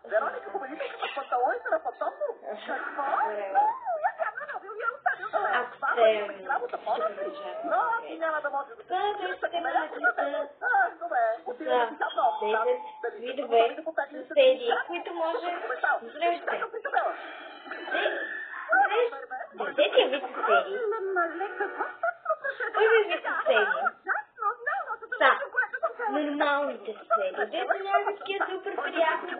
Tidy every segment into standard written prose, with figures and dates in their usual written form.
Veronica победителка с панталоните на фантомно. Какво? Ако сте Работа по-напред. Но ти няма да може да за 10 видове съседи, които може да срещате. Десетия вид съседи. Първи вид съседи са нормалните съседи. Те са някакви супер приятни,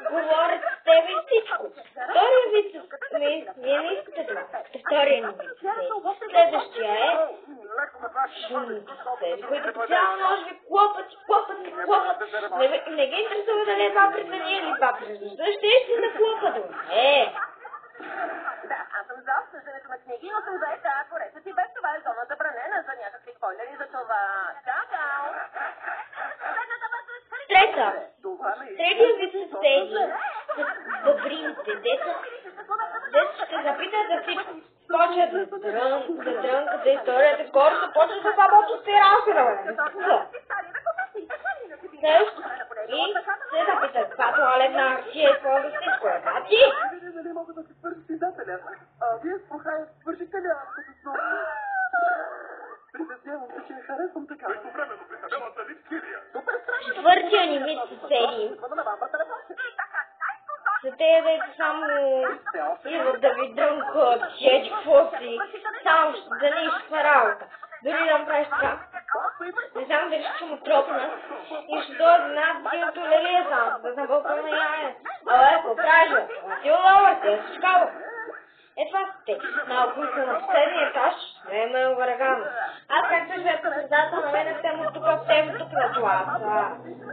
говорят с тебе и всичко. Втория вид съседи, вие не искате това. Втория вид съседи. Следващия е шумните съседи, които по цяла нощ ви клопат. Не ги интересува дали е два през деня или два през нощта, ще си наклопат. Да, аз съм за обсъждането на книги, но съм заета, ако рече ти без това е зона забранена за някакви спойлери за това. Чао! Третия вид съседи са добрите. Деца ще запитат за всичко. Почват да дрънкат историята, хората почват да работят с терасира. И се запитат, каква туалетна акция е това за всичко. А ти? Не мога да си свържи писателя. Вие с Прохая свържите ли аз като сно? Притеснявам се, че не харесвам така. По времето прихабелата Липскирия. Четвъртия ни вид съседи са те, дето само идват да ви дрънкат, чеч, какво си, само да не изпа работа. Дори да направиш така, не знам дали ще му тропна и ще дойде над дилото лелия само, да на балкона яе. Какво правиш, бе? Ти олова, ти е всичкава. Е, това са те. Малко са на последния етаж, не е ме врагано. Аз както живея по средата, на мен те му тук в тебе, тук на това.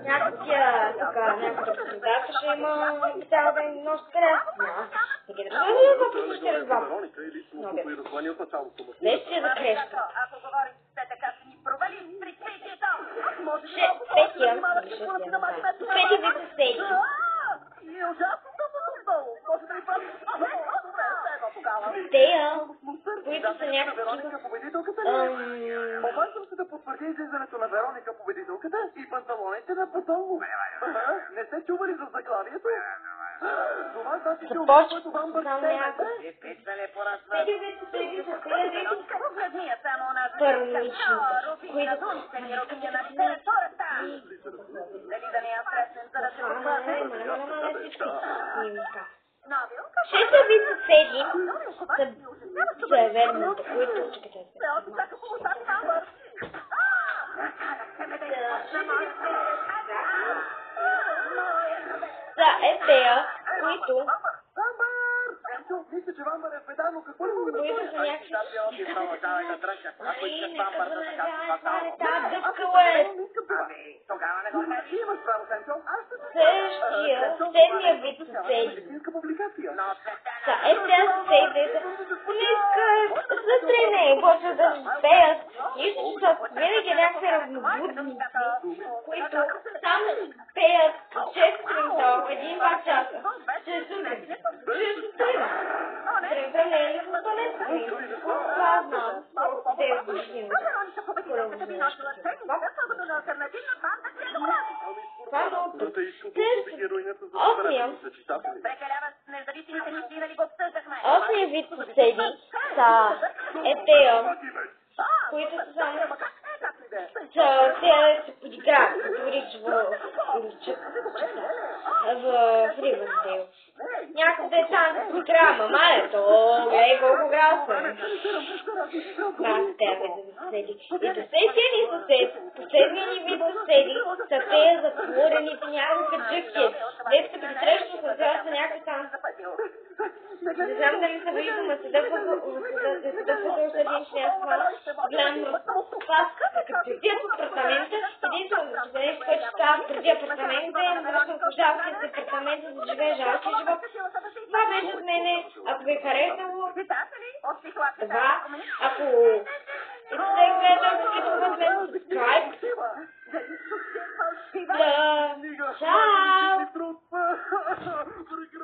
Някакия, някакъв средата ще има цял ден нощ кресна. И ги да бъде, ще разбавам. Не ще да креща. Ако говорите все така, си ни провали прикритието. Пети вид съседи. И ужасно долу. Може да ви бъде Тея, които са някакви... Обачам се да потвърди излизането на Вероника победителката и панталоните на Пантално. Не сте чували за заглавието? Това значи, че което вам бързете. Тези вид съседи са тези първичните, Шестия вид съседи са северните, които тея, които мисля, че Вамбър е педано. Какво ли мога да които са някакви... Тогава не го кажи. Имаш право, Сенчо. Седмия вид съседи. Тези съседи не искат да стрене, почват да пеят. Нищо, че са винаги някакви равнобудници, които само пеят 6 сутринта, 1-2 часа. Ще сутрин. Сутринта не е ли в туалетна? Това знам. Те е години. Това е много тук. Осмия вид съседи са тея, които са само те се подиграват, като в Ривърдейл. Някъде там се подиграва, мамалето, гледай колко градуса е. Това са тези вида съседи. И последния ни съсед, последния ни вид съседи са те затворените някакви джъкет. Дето като ги срещу с тях са някакви там. Не знам дали са виждам, а седа в един член гледам това, като седя в апартамента, единствено, нещо, което става преди апартамента, да съм пожалка с апартамента, за да живее жалки живот. Това беше от мене. Ако ви е харесало, това, ако искате да гледате всичко в мен, subscribe. Чао!